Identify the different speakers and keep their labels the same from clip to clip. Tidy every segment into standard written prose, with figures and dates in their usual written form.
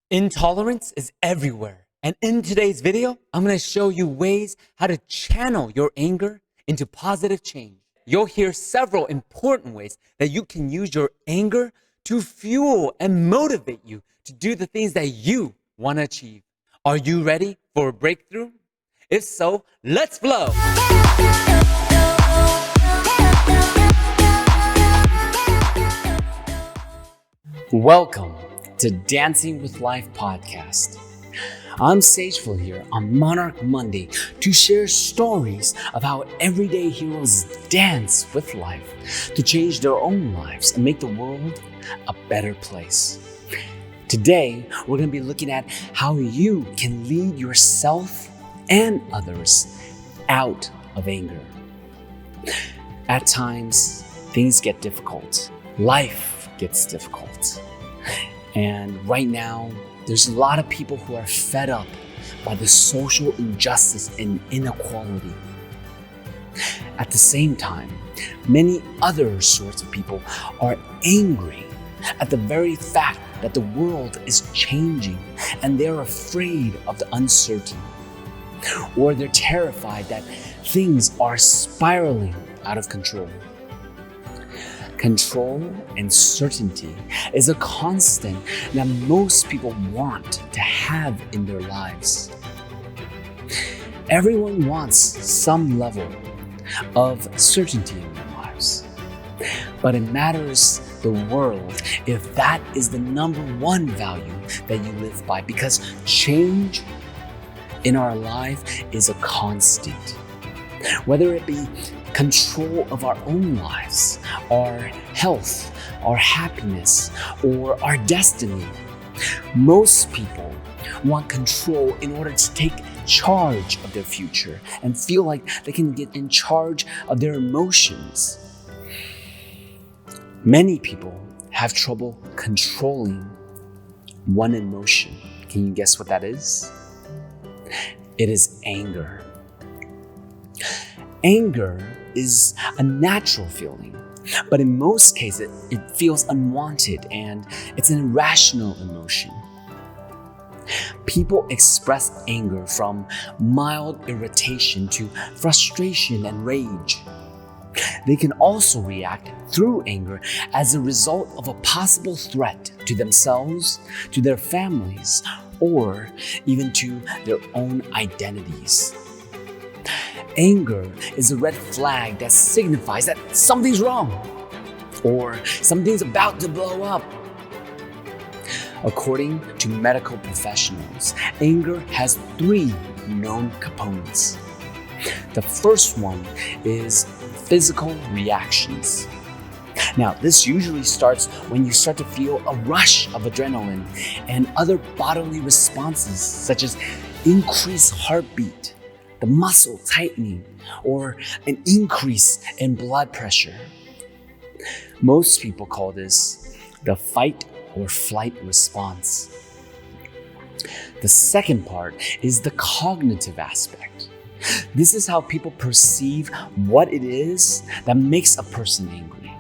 Speaker 1: Intolerance is everywhere. And in today's video, I'm going to show you ways how to channel your anger into positive change. You'll hear several important ways that you can use your anger to fuel and motivate you to do the things that you want to achieve. Are you ready for a breakthrough? If so, let's flow. Welcome to Dancing with Life podcast. I'm Saje here on Monarch Monday to share stories of how everyday heroes dance with life to change their own lives and make the world a better place. Today, we're going to be looking at how you can lead yourself and others out of anger. At times, things get difficult. Life gets difficult. And right now, there's a lot of people who are fed up by the social injustice and inequality. At the same time, many other sorts of people are angry at the very fact that the world is changing and they're afraid of the uncertain. Or they're terrified that things are spiraling out of control. Control and certainty is a constant that most people want to have in their lives. Everyone wants some level of certainty in their lives. But it matters the world if that is the number one value that you live by, because change in our life is a constant. Whether it be control of our own lives, our health, our happiness, or our destiny. Most people want control in order to take charge of their future and feel like they can get in charge of their emotions. Many people have trouble controlling one emotion. Can you guess what that is? It is anger. Anger is a natural feeling, but in most cases, it feels unwanted and it's an irrational emotion. People express anger from mild irritation to frustration and rage. They can also react through anger as a result of a possible threat to themselves, to their families, or even to their own identities. Anger is a red flag that signifies that something's wrong or something's about to blow up. According to medical professionals, anger has three known components. The first one is physical reactions. Now, this usually starts when you start to feel a rush of adrenaline and other bodily responses, such as increased heartbeat, the muscle tightening, or an increase in blood pressure. Most people call this the fight or flight response. The second part is the cognitive aspect. This is how people perceive what it is that makes a person angry.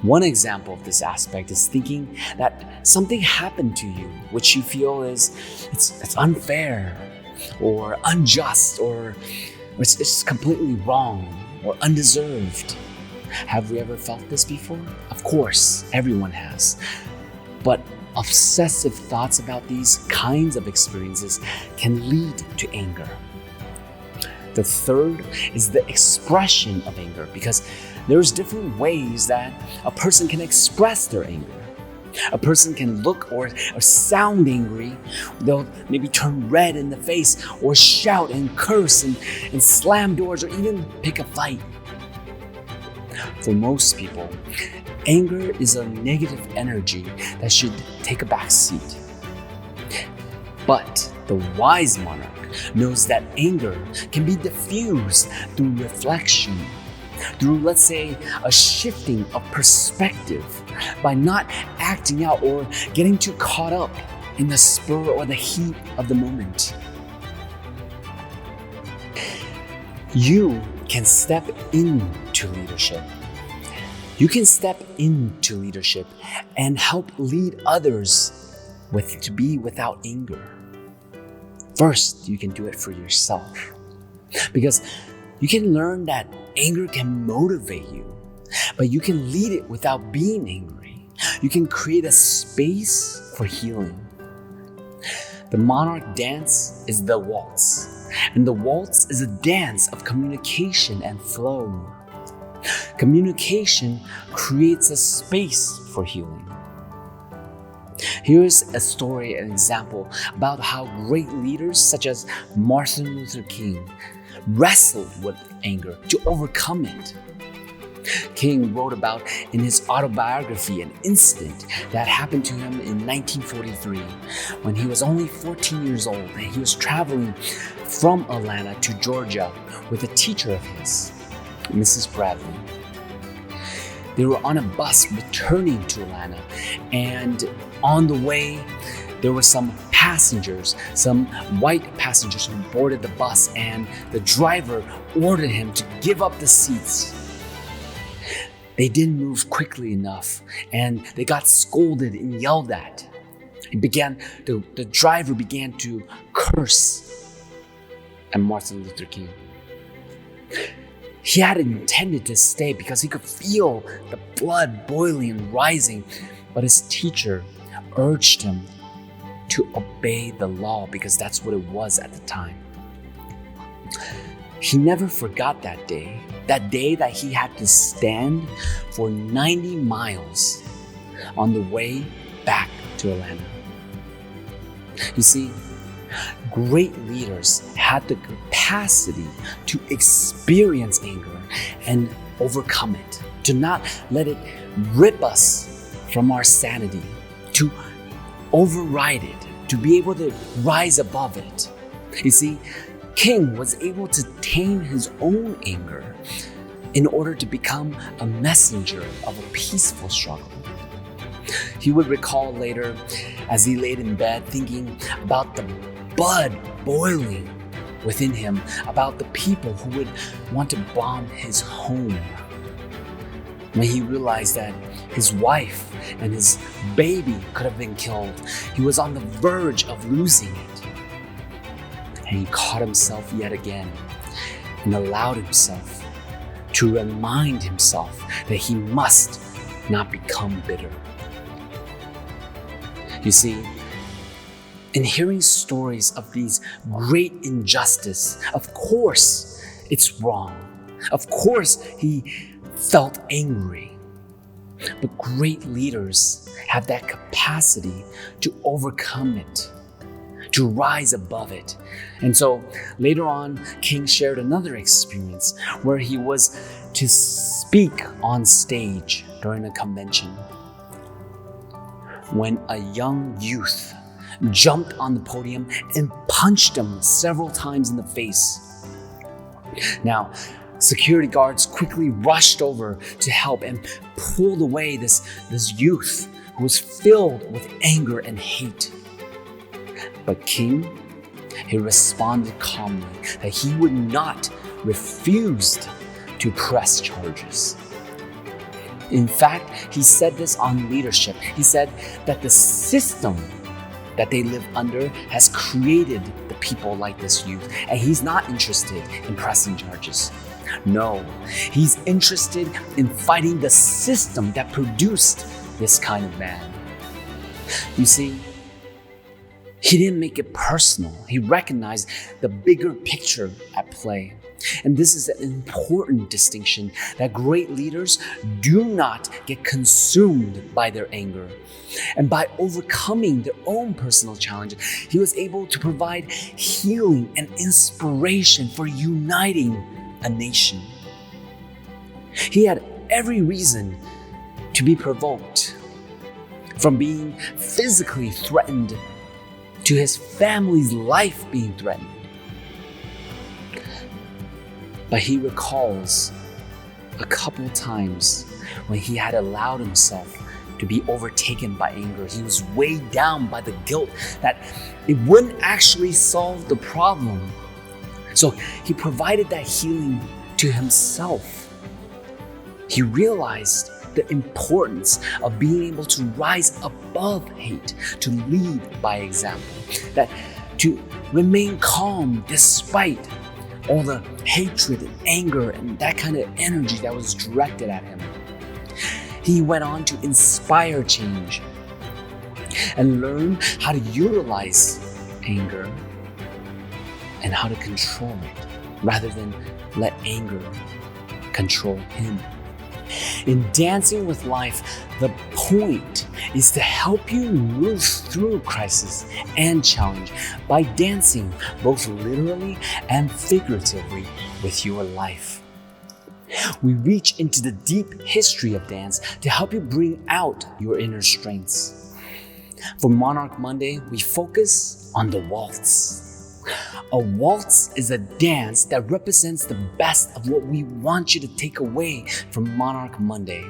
Speaker 1: One example of this aspect is thinking that something happened to you, which you feel it's unfair, or unjust, or it's completely wrong or undeserved. Have we ever felt this before? Of course, everyone has. But obsessive thoughts about these kinds of experiences can lead to anger. The third is the expression of anger, because there's different ways that a person can express their anger. A person can look or sound angry. They'll maybe turn red in the face or shout and curse and slam doors or even pick a fight. For most people, anger is a negative energy that should take a back seat. But the wise monarch knows that anger can be diffused through reflection, through, let's say, a shifting of perspective, by not acting out or getting too caught up in the spur or the heat of the moment. You can step into leadership. You can step into leadership and help lead others to be without anger. First, you can do it for yourself. Because you can learn that anger can motivate you, but you can lead it without being angry. You can create a space for healing. The monarch dance is the waltz, and the waltz is a dance of communication and flow. Communication creates a space for healing. Here's a story, an example about how great leaders such as Martin Luther King wrestled with anger to overcome it. King wrote about in his autobiography an incident that happened to him in 1943 when he was only 14 years old and he was traveling from Atlanta to Georgia with a teacher of his, Mrs. Bradley. They were on a bus returning to Atlanta, and on the way, there were some white passengers who boarded the bus, and the driver ordered him to give up the seats. They didn't move quickly enough, and they got scolded and yelled at. The driver began to curse at Martin Luther King. He had intended to stay because he could feel the blood boiling and rising, but his teacher urged him to obey the law because that's what it was at the time. He never forgot that day that he had to stand for 90 miles on the way back to Atlanta. You see, great leaders had the capacity to experience anger and overcome it, to not let it rip us from our sanity, to override it, to be able to rise above it. You see, King was able to tame his own anger in order to become a messenger of a peaceful struggle. He would recall later, as he laid in bed thinking about the blood boiling within him, about the people who would want to bomb his home. When he realized that his wife and his baby could have been killed, he was on the verge of losing it. And he caught himself yet again and allowed himself to remind himself that he must not become bitter. You see, in hearing stories of these great injustice, of course it's wrong. Of course he felt angry. But great leaders have that capacity to overcome it, to rise above it. And so later on, King shared another experience where he was to speak on stage during a convention when a young youth jumped on the podium and punched him several times in the face. Now, security guards quickly rushed over to help and pulled away this youth who was filled with anger and hate. But King, he responded calmly that he would not refuse to press charges. In fact, he said this on leadership. He said that the system that they live under has created the people like this youth, and he's not interested in pressing charges. No, he's interested in fighting the system that produced this kind of man. You see, he didn't make it personal. He recognized the bigger picture at play. And this is an important distinction, that great leaders do not get consumed by their anger. And by overcoming their own personal challenges, he was able to provide healing and inspiration for uniting a nation. He had every reason to be provoked, from being physically threatened to his family's life being threatened. But he recalls a couple times when he had allowed himself to be overtaken by anger. He was weighed down by the guilt that it wouldn't actually solve the problem. So he provided that healing to himself. He realized the importance of being able to rise above hate, to lead by example, that to remain calm despite all the hatred and anger and that kind of energy that was directed at him. He went on to inspire change and learn how to utilize anger and how to control it rather than let anger control him. In Dancing with Life, the point is to help you move through crisis and challenge by dancing both literally and figuratively with your life. We reach into the deep history of dance to help you bring out your inner strengths. For Monarch Monday, we focus on the waltz. A waltz is a dance that represents the best of what we want you to take away from Monarch Monday.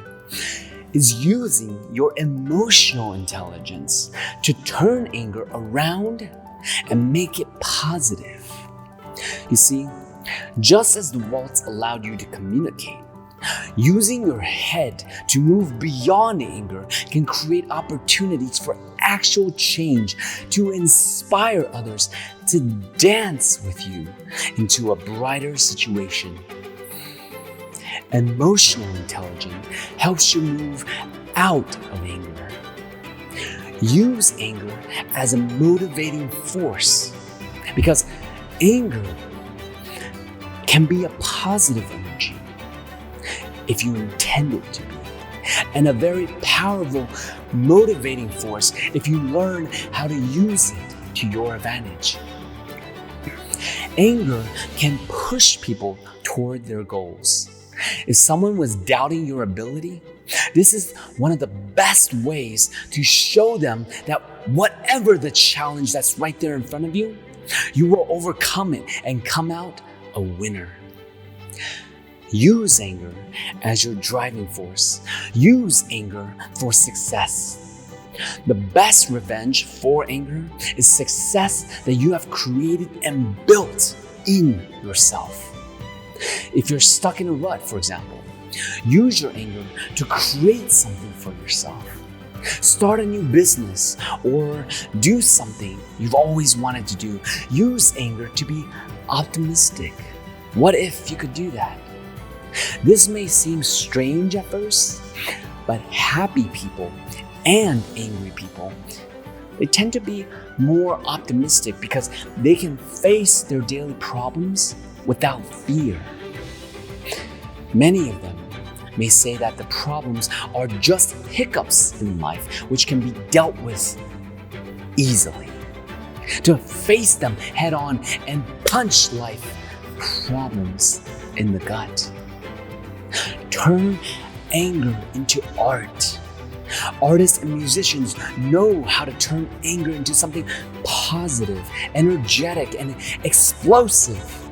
Speaker 1: Is using your emotional intelligence to turn anger around and make it positive. You see, just as the waltz allowed you to communicate, using your head to move beyond anger can create opportunities for actual change, to inspire others to dance with you into a brighter situation. Emotional intelligence helps you move out of anger. Use anger as a motivating force, because anger can be a positive energy if you intend it to be, and a very powerful motivating force if you learn how to use it to your advantage. Anger can push people toward their goals. If someone was doubting your ability, this is one of the best ways to show them that whatever the challenge that's right there in front of you, you will overcome it and come out a winner. Use anger as your driving force. Use anger for success. The best revenge for anger is success that you have created and built in yourself. If you're stuck in a rut, for example, use your anger to create something for yourself. Start a new business or do something you've always wanted to do. Use anger to be optimistic. What if you could do that? This may seem strange at first, but happy people and angry people, they tend to be more optimistic because they can face their daily problems without fear. Many of them may say that the problems are just hiccups in life which can be dealt with easily. To face them head on and punch life problems in the gut. Turn anger into art. Artists and musicians know how to turn anger into something positive, energetic, and explosive.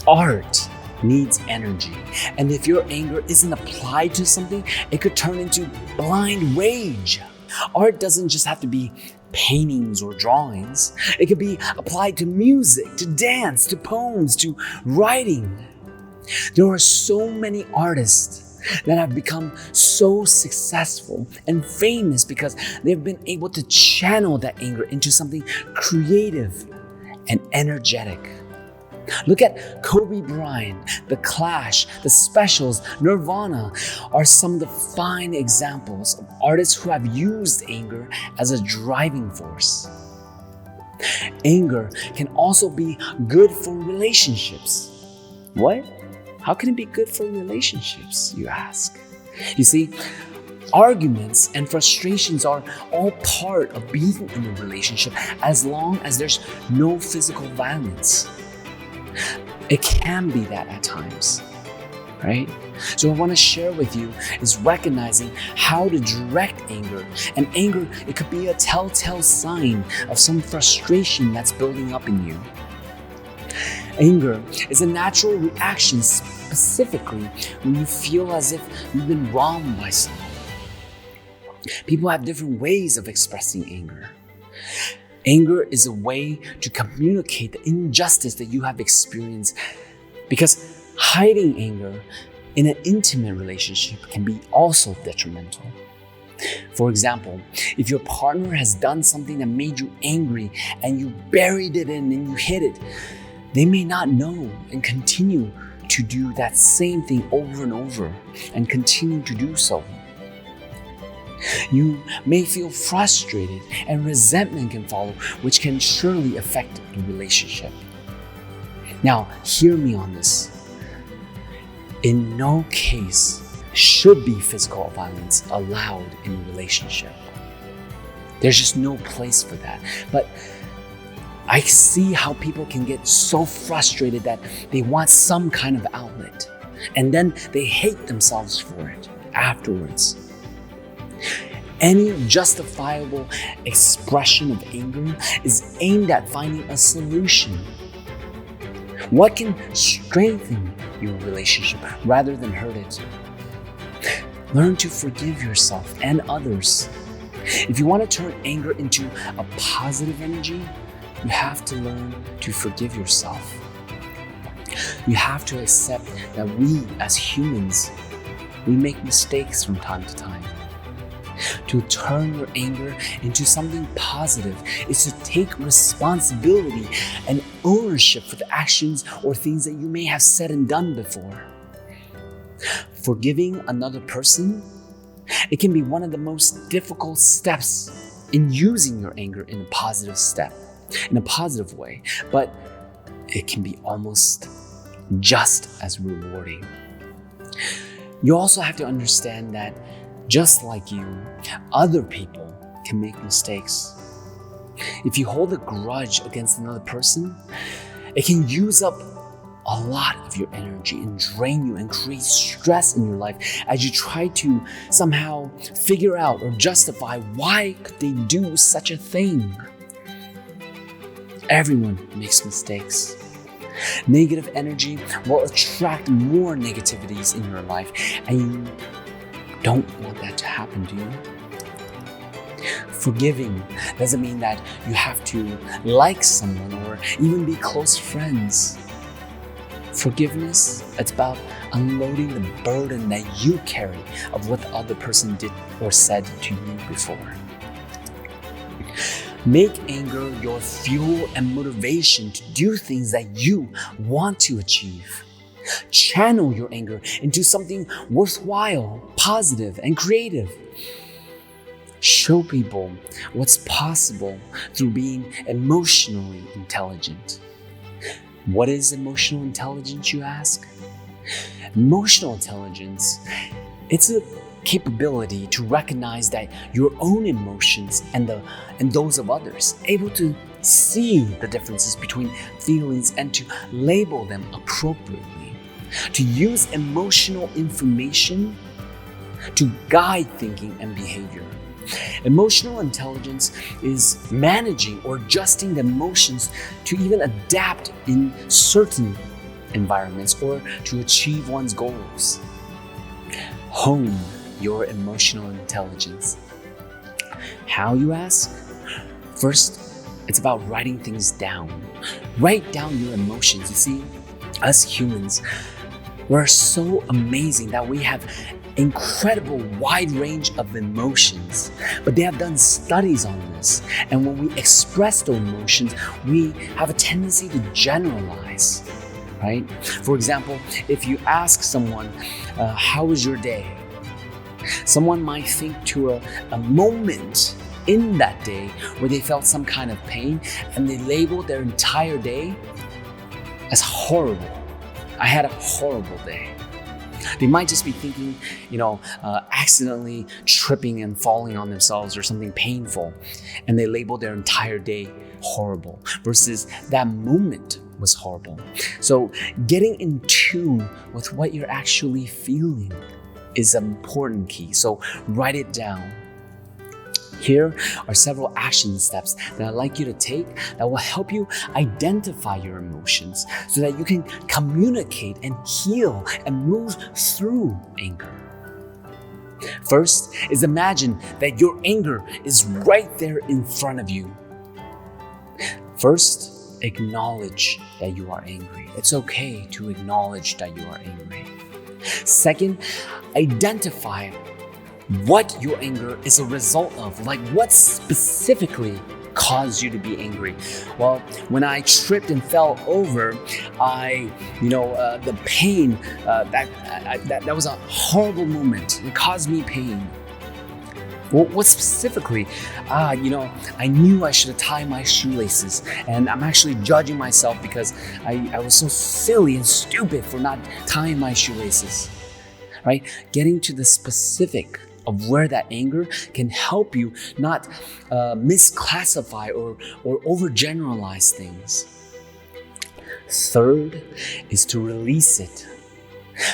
Speaker 1: Art needs energy, and if your anger isn't applied to something, it could turn into blind rage. Art doesn't just have to be paintings or drawings. It could be applied to music, to dance, to poems, to writing. There are so many artists that have become so successful and famous because they've been able to channel that anger into something creative and energetic. Look at Kobe Bryant, The Clash, The Specials, Nirvana are some of the fine examples of artists who have used anger as a driving force. Anger can also be good for relationships. What? How can it be good for relationships, you ask? You see, arguments and frustrations are all part of being in a relationship as long as there's no physical violence. It can be that at times, right? So what I want to share with you is recognizing how to direct anger. And anger, it could be a telltale sign of some frustration that's building up in you. Anger is a natural reaction, specifically when you feel as if you've been wronged by someone. People have different ways of expressing anger. Anger is a way to communicate the injustice that you have experienced, because hiding anger in an intimate relationship can be also detrimental. For example, if your partner has done something that made you angry and you buried it in and you hid it, they may not know and continue to do that same thing over and over and continue to do so. You may feel frustrated and resentment can follow, which can surely affect the relationship. Now, hear me on this. In no case should be physical violence allowed in a relationship. There's just no place for that. But I see how people can get so frustrated that they want some kind of outlet, and then they hate themselves for it afterwards. Any justifiable expression of anger is aimed at finding a solution. What can strengthen your relationship rather than hurt it? Learn to forgive yourself and others. If you want to turn anger into a positive energy, you have to learn to forgive yourself. You have to accept that we as humans, we make mistakes from time to time. To turn your anger into something positive is to take responsibility and ownership for the actions or things that you may have said and done before. Forgiving another person, it can be one of the most difficult steps in using your anger in a positive way, but it can be almost just as rewarding. You also have to understand that just like you, other people can make mistakes. If you hold a grudge against another person, it can use up a lot of your energy and drain you and create stress in your life as you try to somehow figure out or justify why could they do such a thing. Everyone makes mistakes. Negative energy will attract more negativities in your life, and you don't want that to happen, do you? Forgiving doesn't mean that you have to like someone or even be close friends. Forgiveness, it's about unloading the burden that you carry of what the other person did or said to you before. Make anger your fuel and motivation to do things that you want to achieve. Channel your anger into something worthwhile, positive, and creative. Show people what's possible through being emotionally intelligent. What is emotional intelligence, you ask? Emotional intelligence, it's a capability to recognize that your own emotions and those of others, able to see the differences between feelings and to label them appropriately, to use emotional information to guide thinking and behavior. Emotional intelligence is managing or adjusting the emotions to even adapt in certain environments or to achieve one's goals. Hone your emotional intelligence. How, you ask? First, it's about writing things down. Write down your emotions. You see, us humans, we're so amazing that we have incredible wide range of emotions, but they have done studies on this, and when we express those emotions, we have a tendency to generalize, right? For example, if you ask someone, how was your day? Someone might think to a moment in that day where they felt some kind of pain, and they labeled their entire day as horrible. I had a horrible day. They might just be thinking, accidentally tripping and falling on themselves or something painful, and they label their entire day horrible versus that moment was horrible. So getting in tune with what you're actually feeling is an important key. So write it down. Here are several action steps that I'd like you to take that will help you identify your emotions so that you can communicate and heal and move through anger. First is imagine that your anger is right there in front of you. First, acknowledge that you are angry. It's okay to acknowledge that you are angry. Second, identify what your anger is a result of, like what specifically caused you to be angry. Well, when I tripped and fell over, the pain, that was a horrible moment. It caused me pain. Well, what specifically? I knew I should have tied my shoelaces, and I'm actually judging myself because I was so silly and stupid for not tying my shoelaces, right? Getting to the specific of where that anger can help you not misclassify or overgeneralize things. Third is to release it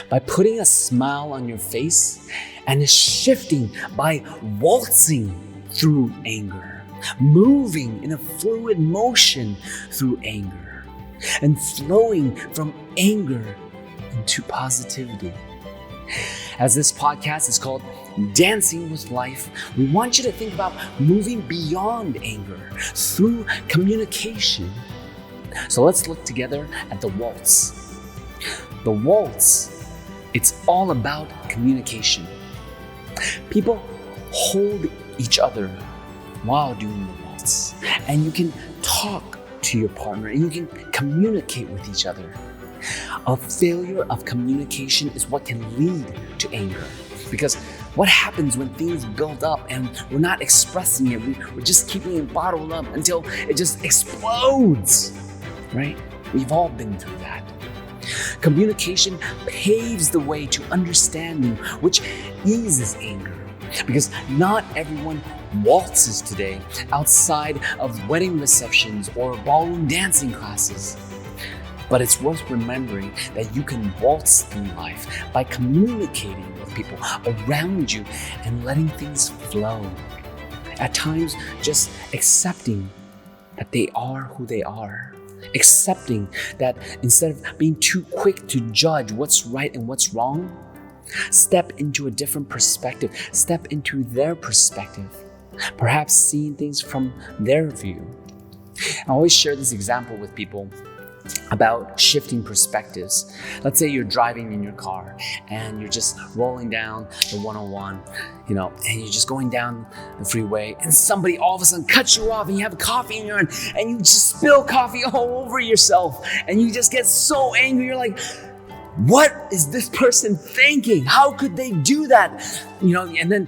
Speaker 1: by putting a smile on your face and shifting by waltzing through anger, moving in a fluid motion through anger, and flowing from anger into positivity. As this podcast is called Dancing with Life, we want you to think about moving beyond anger through communication. So let's look together at the waltz. The waltz, it's all about communication. People hold each other while doing the waltz, and you can talk to your partner and you can communicate with each other. A failure of communication is what can lead to anger, because what happens when things build up and we're not expressing it, we're just keeping it bottled up until it just explodes, right? We've all been through that. Communication paves the way to understanding, which eases anger, because not everyone waltzes today outside of wedding receptions or ballroom dancing classes. But it's worth remembering that you can waltz through life by communicating with people around you and letting things flow. At times, just accepting that they are who they are. Accepting that instead of being too quick to judge what's right and what's wrong, step into a different perspective, step into their perspective, perhaps seeing things from their view. I always share this example with people about shifting perspectives. Let's say you're driving in your car and you're just rolling down the 101, and you're just going down the freeway and somebody all of a sudden cuts you off and you have coffee in your hand and you just spill coffee all over yourself and you just get so angry. You're like, what is this person thinking? How could they do that? And then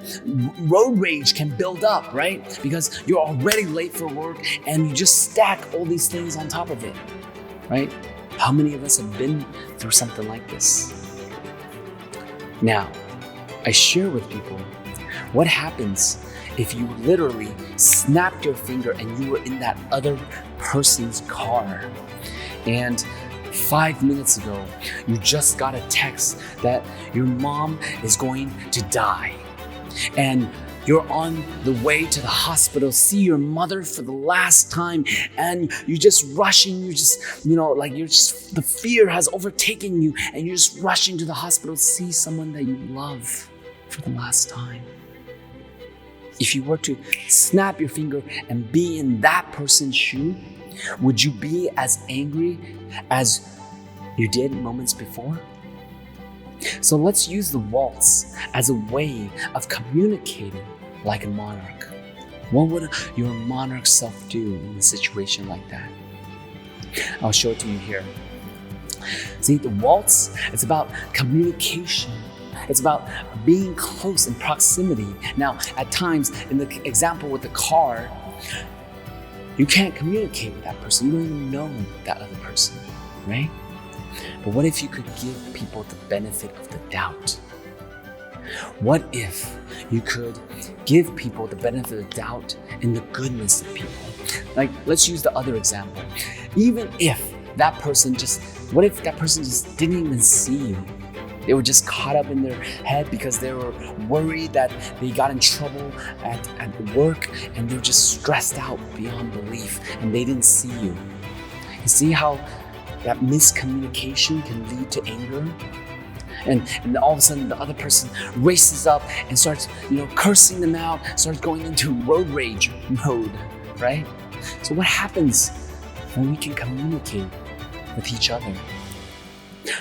Speaker 1: road rage can build up, right? Because you're already late for work and you just stack all these things on top of it. Right? How many of us have been through something like this? Now, I share with people what happens if you literally snapped your finger and you were in that other person's car. And 5 minutes ago, you just got a text that your mom is going to die. And you're on the way to the hospital, see your mother for the last time, and you're just rushing, the fear has overtaken you, and you're just rushing to the hospital to see someone that you love for the last time. If you were to snap your finger and be in that person's shoe, would you be as angry as you did moments before? So let's use the waltz as a way of communicating like a monarch. What would your monarch self do in a situation like that? I'll show it to you here. See, the waltz, it's about communication. It's about being close in proximity. Now, at times, in the example with the car, you can't communicate with that person. You don't even know that other person, right? But what if you could give people the benefit of the doubt? What if you could give people the benefit of the doubt in the goodness of people? Like, let's use the other example. Even if that person just didn't even see you? They were just caught up in their head because they were worried that they got in trouble at work and they were just stressed out beyond belief and they didn't see you. You see how that miscommunication can lead to anger? And all of a sudden the other person races up and starts, cursing them out, starts going into road rage mode, right? So what happens when we can communicate with each other?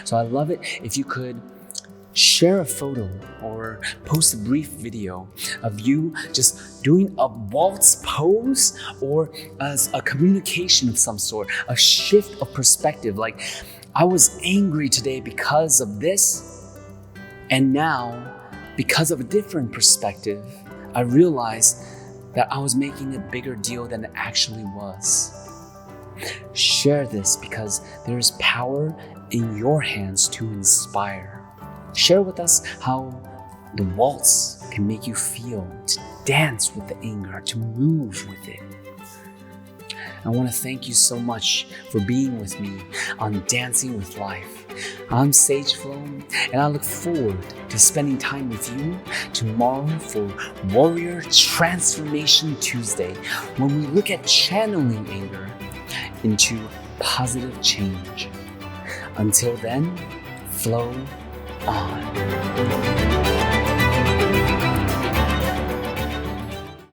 Speaker 1: So I love it if you could Share a photo or post a brief video of you just doing a waltz pose or as a communication of some sort, a shift of perspective. Like, I was angry today because of this, and now, because of a different perspective, I realized that I was making a bigger deal than it actually was. Share this because there is power in your hands to inspire. Share with us how the waltz can make you feel, to dance with the anger, to move with it. I want to thank you so much for being with me on Dancing with Life. I'm Sage and I look forward to spending time with you tomorrow for Warrior Transformation Tuesday, when we look at channeling anger into positive change. Until then, flow on.